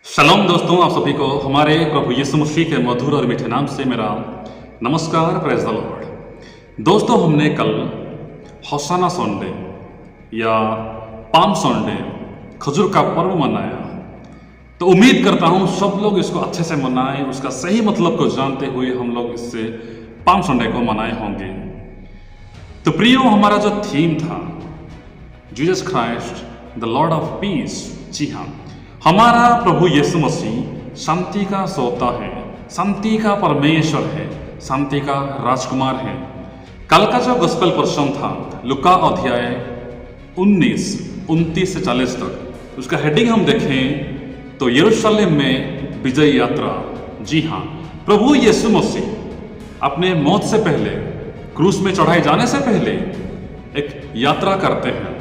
शलोम दोस्तों, आप सभी को हमारे प्रभु यीशु मसीह के मधुर और मीठे नाम से मेरा नमस्कार। Praise the Lord. दोस्तों, हमने कल होसाना संडे या पाम संडे खजूर का पर्व मनाया। तो उम्मीद करता हूँ सब लोग इसको अच्छे से मनाएं, उसका सही मतलब को जानते हुए हम लोग इससे पाम संडे को मनाए होंगे। तो प्रियो, हमारा जो थीम था Jesus Christ the lord of peace. जी हाँ, हमारा प्रभु यीशु मसीह शांति का सोता है, शांति का परमेश्वर है, शांति का राजकुमार है। कल का जो गॉस्पेल पर्सन था लुका अध्याय 19:29 से 40 तक, उसका हेडिंग हम देखें तो यरूशलेम में विजय यात्रा। जी हाँ, प्रभु यीशु मसीह अपने मौत से पहले, क्रूस में चढ़ाए जाने से पहले एक यात्रा करते हैं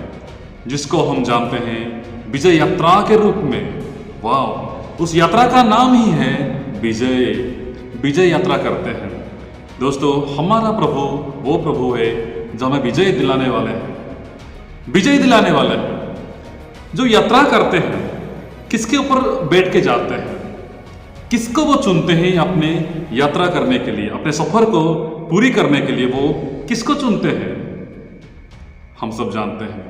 जिसको हम जानते हैं विजय यात्रा के रूप में। वाह, उस यात्रा का नाम ही है विजय। विजय यात्रा करते हैं। दोस्तों, हमारा प्रभु वो प्रभु है जो हमें विजय दिलाने वाले हैं। विजय दिलाने वाले हैं जो यात्रा करते हैं। किसके ऊपर बैठ के जाते हैं? किसको वो चुनते हैं अपने यात्रा करने के लिए, अपने सफर को पूरी करने के लिए? वो किसको चुनते हैं हम सब जानते हैं।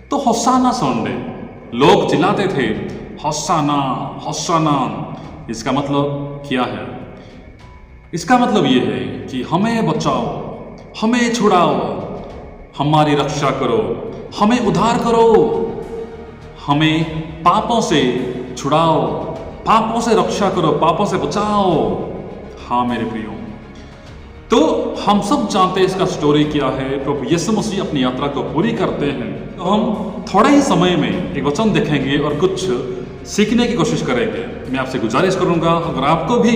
तो होसाना संडे लोग चिल्लाते थे, होसाना होसाना। इसका मतलब क्या है? इसका मतलब ये है कि हमें बचाओ, हमें छुड़ाओ, हमारी रक्षा करो, हमें उद्धार करो, हमें पापों से छुड़ाओ, पापों से रक्षा करो, पापों से बचाओ। हाँ मेरे प्रियो, तो हम सब जानते हैं इसका स्टोरी क्या है। प्रभु यीशु मसीह अपनी यात्रा को पूरी करते हैं। तो हम थोड़े ही समय में एक वचन देखेंगे और कुछ सीखने की कोशिश करेंगे। मैं आपसे गुजारिश करूंगा, अगर आपको भी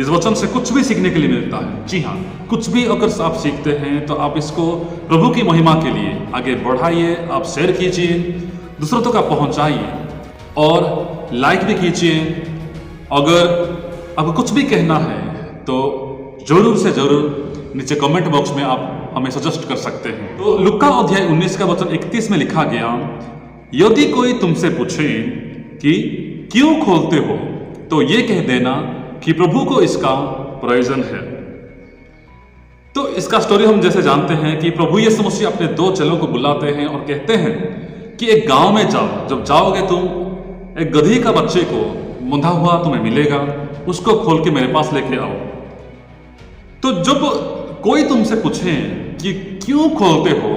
इस वचन से कुछ भी सीखने के लिए मिलता है, जी हाँ, कुछ भी अगर आप सीखते हैं तो आप इसको प्रभु की महिमा के लिए आगे बढ़ाइए, आप शेयर कीजिए, दूसरों तक आप पहुंचाइए और लाइक भी कीजिए। अगर आपको कुछ भी कहना है तो जरूर से जरूर नीचे कमेंट बॉक्स में आप हमें सजेस्ट कर सकते हैं। तो लुका अध्याय 19 का वचन 31 में लिखा गया, यदि कोई तुमसे पूछे कि क्यों खोलते हो तो ये कह देना कि प्रभु को इसका प्रयोजन है। तो इसका स्टोरी हम जैसे जानते हैं कि प्रभु यीशु मसीह अपने दो चेलों को बुलाते हैं और कहते हैं कि एक गांव में जाओ, जब जाओगे तुम एक गधी का बच्चे को बंधा हुआ तुम्हें मिलेगा, उसको खोल के मेरे पास लेके आओ। तो जब कोई तुमसे पूछे कि क्यों खोलते हो,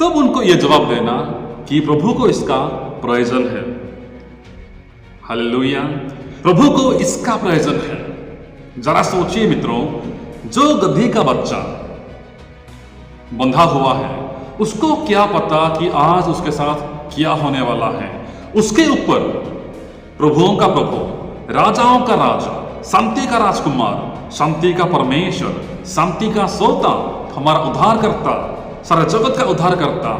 तब उनको यह जवाब देना कि प्रभु को इसका प्रयोजन है। हालेलुया, प्रभु को इसका प्रयोजन है। जरा सोचिए मित्रों, जो गधी का बच्चा बंधा हुआ है, उसको क्या पता कि आज उसके साथ क्या होने वाला है। उसके ऊपर प्रभुओं का प्रभु, राजाओं का राजा, शांति का राजकुमार, शांति का परमेश्वर, शांति का सोता, हमारा उद्धार करता, सारे जगत का उद्धार करता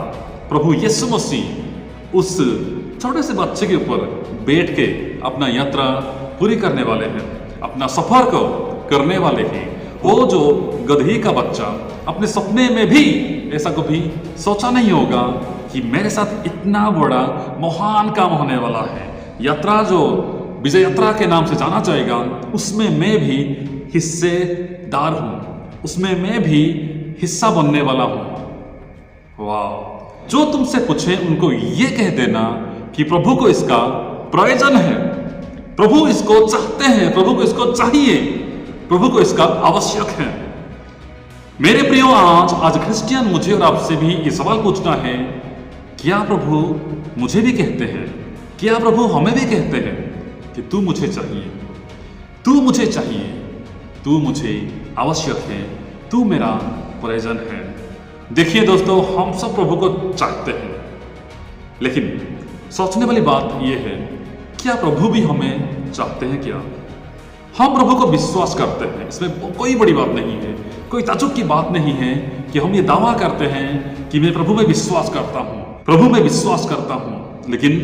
प्रभु यीशु मसीह उस छोटे से बच्चे के ऊपर बैठ के अपना यात्रा पूरी करने वाले हैं, अपना सफर को करने वाले हैं। वो जो गधी का बच्चा अपने सपने में भी ऐसा कभी सोचा नहीं होगा कि मेरे साथ इतना बड़ा महान काम होने वाला है। यात्रा जो विजय यात्रा के नाम से जाना जाएगा, उसमें मैं भी हिस्सेदार हूं, उसमें मैं भी हिस्सा बनने वाला हूं। वाह, जो तुमसे पूछे उनको ये कह देना कि प्रभु को इसका प्रयोजन है, प्रभु इसको चाहते हैं, प्रभु को इसको चाहिए, प्रभु को इसका आवश्यक है। मेरे प्रियो, आज क्रिश्चियन मुझे और आपसे भी ये सवाल पूछना है, क्या प्रभु मुझे भी कहते हैं, क्या प्रभु हमें भी कहते हैं कि तू मुझे चाहिए, तू मुझे चाहिए, तू मुझे आवश्यक है, तू मेरा प्रयोजन है। देखिए दोस्तों, हम सब प्रभु को चाहते हैं, लेकिन सोचने वाली बात यह है, क्या प्रभु भी हमें चाहते हैं? क्या हम प्रभु को विश्वास करते हैं? इसमें कोई बड़ी बात नहीं है, कोई ताज्जुब की बात नहीं है कि हम ये दावा करते हैं कि मैं प्रभु में विश्वास करता हूं, प्रभु में विश्वास करता हूं। लेकिन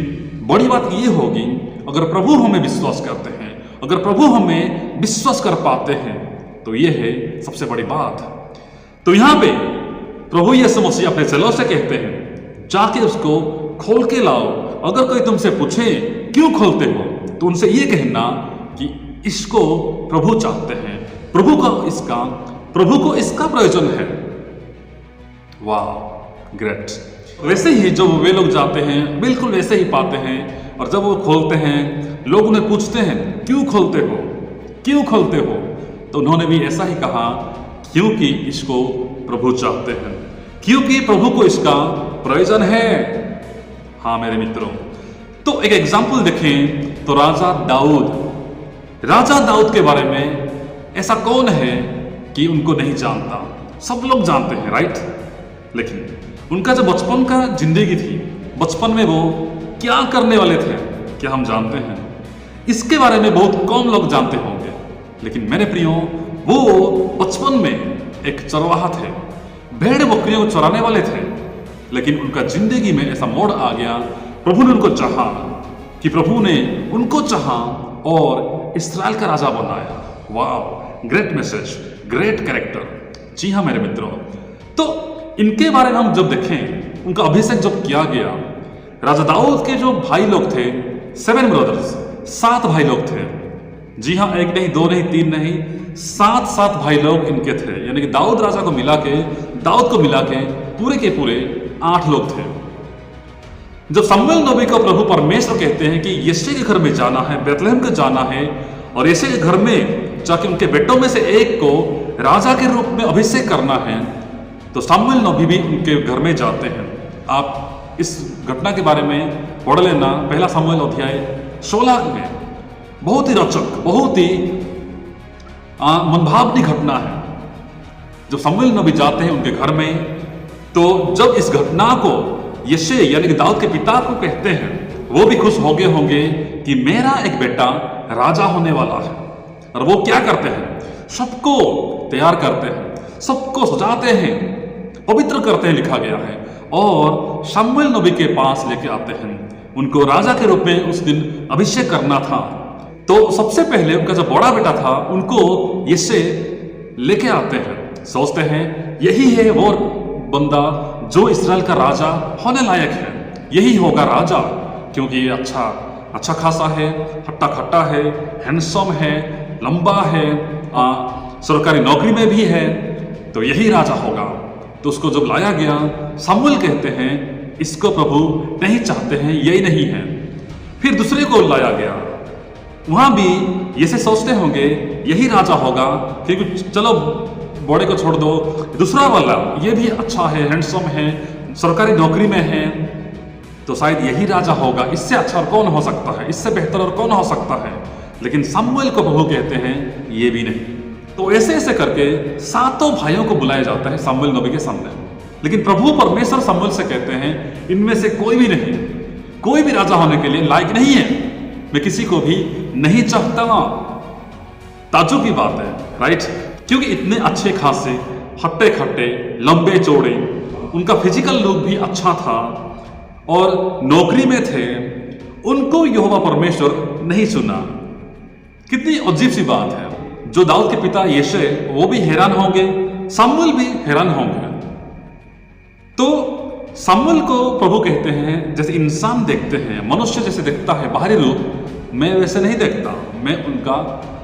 बड़ी बात यह होगी, अगर प्रभु हमें विश्वास करते हैं, अगर प्रभु हमें विश्वास कर पाते हैं, तो यह है सबसे बड़ी बात। तो यहां पे प्रभु यीशु मसीह अपने चेलों से कहते हैं, जाके उसको खोल के लाओ। अगर कोई तुमसे पूछे क्यों खोलते हो, तो उनसे ये कहना कि इसको प्रभु चाहते हैं, प्रभु को इसका प्रयोजन है। वाह, ग्रेट। वैसे ही जब वे लोग जाते हैं बिल्कुल वैसे ही पाते हैं, और जब वो खोलते हैं लोग उन्हें पूछते हैं क्यों खोलते हो, तो उन्होंने भी ऐसा ही कहा, क्योंकि इसको प्रभु चाहते हैं, क्योंकि प्रभु को इसका प्रयोजन है। हाँ मेरे मित्रों, तो एक एग्जाम्पल देखें तो राजा दाऊद के बारे में ऐसा कौन है कि उनको नहीं जानता? सब लोग जानते हैं, राइट? लेकिन उनका जो बचपन का जिंदगी थी, बचपन में वो क्या करने वाले थे, क्या हम जानते हैं? इसके बारे में बहुत कम लोग जानते होंगे। लेकिन मेरे प्रियो, वो बचपन में एक चरवाहा थे, भेड़ बकरियों को चराने वाले थे। लेकिन उनका जिंदगी में ऐसा मोड़ आ गया, प्रभु ने उनको चाहा और इस्राएल का राजा बनाया। वाह, ग्रेट मैसेज, ग्रेट कैरेक्टर। जी हाँ मेरे मित्रों, तो इनके बारे में हम जब देखें, उनका अभिषेक जब किया गया, राजा दाऊद के जो भाई लोग थे, 7 ब्रदर्स, 7 भाई लोग थे। जी हाँ, 1 नहीं, 2 नहीं, 3 नहीं, 7 भाई लोग इनके थे। यानी कि दाऊद को मिला के पूरे के पूरे 8 लोग थे। जब शमूएल नबी को प्रभु परमेश्वर कहते हैं कि यिशै के घर में जाना है, बेथलेहम को जाना है, और यिशै के घर में जाके उनके बेटों में से एक को राजा के रूप में अभिषेक करना है, तो शमूएल नबी भी उनके घर में जाते हैं। आप इस घटना के बारे में पढ़ लेना, पहला शमूएल अध्याय 16 में। बहुत ही रोचक, बहुत ही मनभावनी घटना है। जब शमूएल नबी जाते हैं उनके घर में, तो जब इस घटना को यिशै यानी कि दाऊद के पिता को कहते हैं, वो भी खुश हो गए होंगे कि मेरा एक बेटा राजा होने वाला है। और वो क्या करते हैं? सबको तैयार करते हैं, सबको सजाते हैं, पवित्र करते हैं, लिखा गया है, और शमूएल नबी के पास लेके आते हैं। उनको राजा के रूप में उस दिन अभिषेक करना था। तो सबसे पहले उनका जो बड़ा बेटा था, उनको यिशै लेके आते हैं। सोचते हैं यही है वो बंदा जो इस्राएल का राजा होने लायक है, यही होगा राजा, क्योंकि ये अच्छा खासा है, हट्टा खट्टा है, हैंडसम है, लंबा है, सरकारी नौकरी में भी है, तो यही राजा होगा। तो उसको जब लाया गया, शमूएल कहते हैं इसको प्रभु नहीं चाहते हैं, यही नहीं है। फिर दूसरे को लाया गया, वहां भी यिशै सोचते होंगे यही राजा होगा, क्योंकि चलो बड़े को छोड़ दो, दूसरा वाला ये भी अच्छा है, हैंडसम है, सरकारी नौकरी में है, तो शायद यही राजा होगा, इससे अच्छा और कौन हो सकता है, इससे बेहतर और कौन हो सकता है। लेकिन शमूएल को प्रभु कहते हैं ये भी नहीं। तो ऐसे ऐसे करके 7 भाइयों को बुलाया जाता है शमूएल नबी के सामने। लेकिन प्रभु परमेश्वर शमूएल से कहते हैं इनमें से कोई भी नहीं, कोई भी राजा होने के लिए लायक नहीं है, मैं किसी को भी नहीं चाहता। ताज्जुब की बात है, राइट? क्योंकि इतने अच्छे खासे, हट्टे खट्टे, लंबे चौड़े, उनका फिजिकल लुक भी अच्छा था और नौकरी में थे, उनको यहोवा परमेश्वर नहीं चुना। कितनी अजीब सी बात है। जो दाऊद के पिता यिशै, वो भी हैरान होंगे, शमूएल भी हैरान होंगे। तो शमूएल को प्रभु कहते हैं जैसे इंसान देखते हैं, मनुष्य जैसे देखता है बाहरी रूप, मैं वैसे नहीं देखता, मैं उनका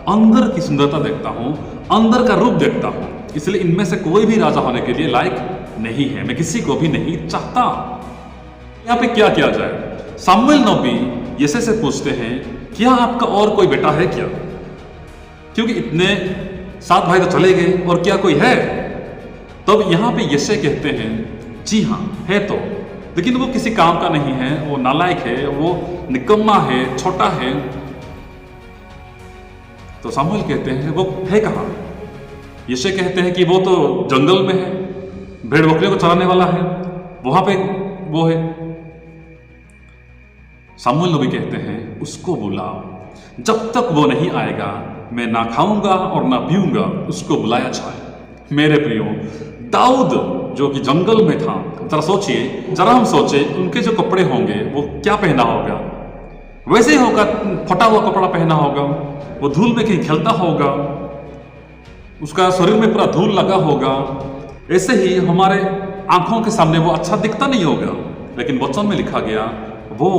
अंदर की सुंदरता देखता हूं, अंदर का रूप देखता हूं। इसलिए इनमें से कोई भी राजा होने के लिए लायक नहीं है, मैं किसी को भी नहीं चाहता। यहाँ पे क्या किया जाए? शमूएल नबी यिशै से पूछते हैं क्या आपका और कोई बेटा है क्या? क्योंकि इतने 7 भाई तो चले गए, और क्या कोई है? तब यहाँ पे यिशै कहते हैं जी हाँ है, तो लेकिन वो किसी काम का नहीं है, वो नालायक है, वो निकम्मा है, छोटा है। तो शमूएल कहते हैं वो है कहाँ? यिशै कहते हैं कि वो तो जंगल में है, भेड़ बकरियों को चराने वाला है, वहां पे वो है। शमूएल नबी कहते हैं उसको बुलाओ, जब तक वो नहीं आएगा मैं ना खाऊंगा और ना पीऊंगा, उसको बुलाया जाए। मेरे प्रियो, दाऊद जो कि जंगल में था, जरा हम सोचे उनके जो कपड़े होंगे वो क्या पहना होगा? वैसे ही होगा, फटा हुआ कपड़ा पहना होगा, वो धूल में कहीं खेलता होगा, उसका शरीर में पूरा धूल लगा होगा। ऐसे ही हमारे आंखों के सामने वो अच्छा दिखता नहीं होगा, लेकिन वचन में लिखा गया वो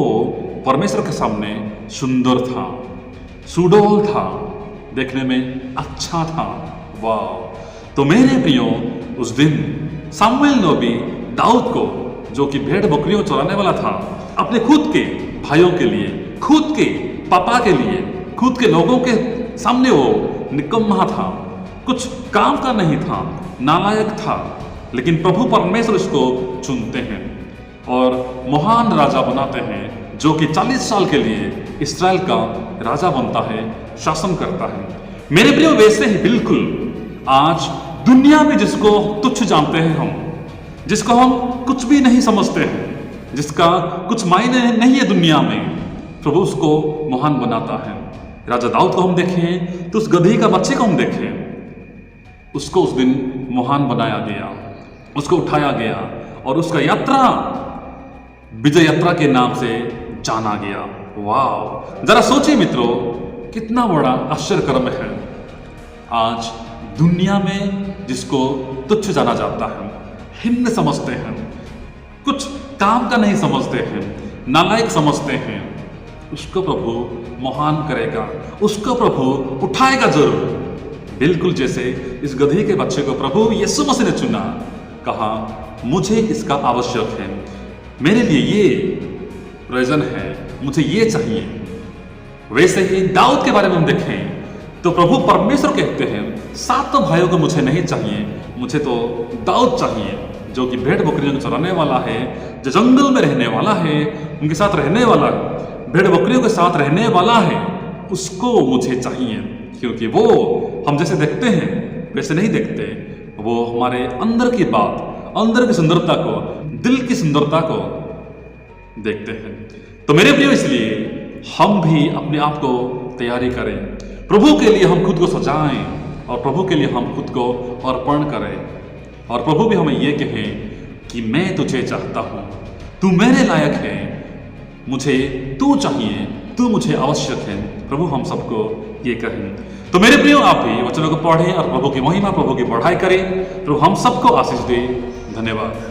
परमेश्वर के सामने सुंदर था, सुडौल था, देखने में अच्छा था। वाह! तो मेरे प्रियो, उस दिन सामुएल नबी दाऊद को, जो कि भेड़ बकरियों चराने वाला था, अपने खुद के भाइयों के लिए, खुद के पापा के लिए, खुद के लोगों के सामने वो निकम्मा था, कुछ काम का नहीं था, नालायक था, लेकिन प्रभु परमेश्वर उसको चुनते हैं और महान राजा बनाते हैं, जो कि 40 साल के लिए इस्राएल का राजा बनता है, शासन करता है। मेरे प्रियो, वैसे ही बिल्कुल आज दुनिया में जिसको तुच्छ जानते हैं हम, जिसको हम कुछ भी नहीं समझते हैं, जिसका कुछ मायने नहीं है दुनिया में, प्रभु उसको महान बनाता है। राजा दाऊद को हम देखें तो उस गधी का बच्चे को हम देखें, उसको उस दिन महान बनाया गया, उसको उठाया गया और उसका यात्रा विजय यात्रा के नाम से जाना गया। वाह! जरा सोचिए मित्रों, कितना बड़ा आश्चर्य कर्म है। आज दुनिया में जिसको तुच्छ जाना जाता है, हिम्न समझते हैं, कुछ काम का नहीं समझते हैं, नालायक समझते हैं, उसको प्रभु महान करेगा, उसको प्रभु उठाएगा जरूर। बिल्कुल जैसे इस गधी के बच्चे को प्रभु यीशु मसीह ने चुना, कहा मुझे इसका आवश्यक है, मेरे लिए ये प्रयोजन है, मुझे ये चाहिए। वैसे ही दाऊद के बारे में हम देखें तो प्रभु परमेश्वर कहते हैं, 7 भाइयों को मुझे नहीं चाहिए, मुझे तो दाऊद चाहिए, जो कि भेड़ बकरियों को चराने वाला है, जो जंगल में रहने वाला है, उनके साथ रहने वाला, भेड़ बकरियों के साथ रहने वाला है, उसको मुझे चाहिए। क्योंकि वो हम जैसे देखते हैं वैसे नहीं देखते, वो हमारे अंदर की बात, अंदर की सुंदरता को, दिल की सुंदरता को देखते हैं। तो मेरे प्रियो, इसलिए हम भी अपने आप को तैयारी करें, प्रभु के लिए हम खुद को सजाएं और प्रभु के लिए हम खुद को अर्पण करें, और प्रभु भी हमें ये कहे कि मैं तुझे चाहता हूँ, तू मेरे लायक है, मुझे तू चाहिए, तू मुझे आवश्यक है। प्रभु हम सबको ये कहें। तो मेरे प्रियो, आप भी वचनों को पढ़ें और प्रभु की महिमा, प्रभु की बढ़ाई करें। प्रभु हम सबको आशीष दे। धन्यवाद।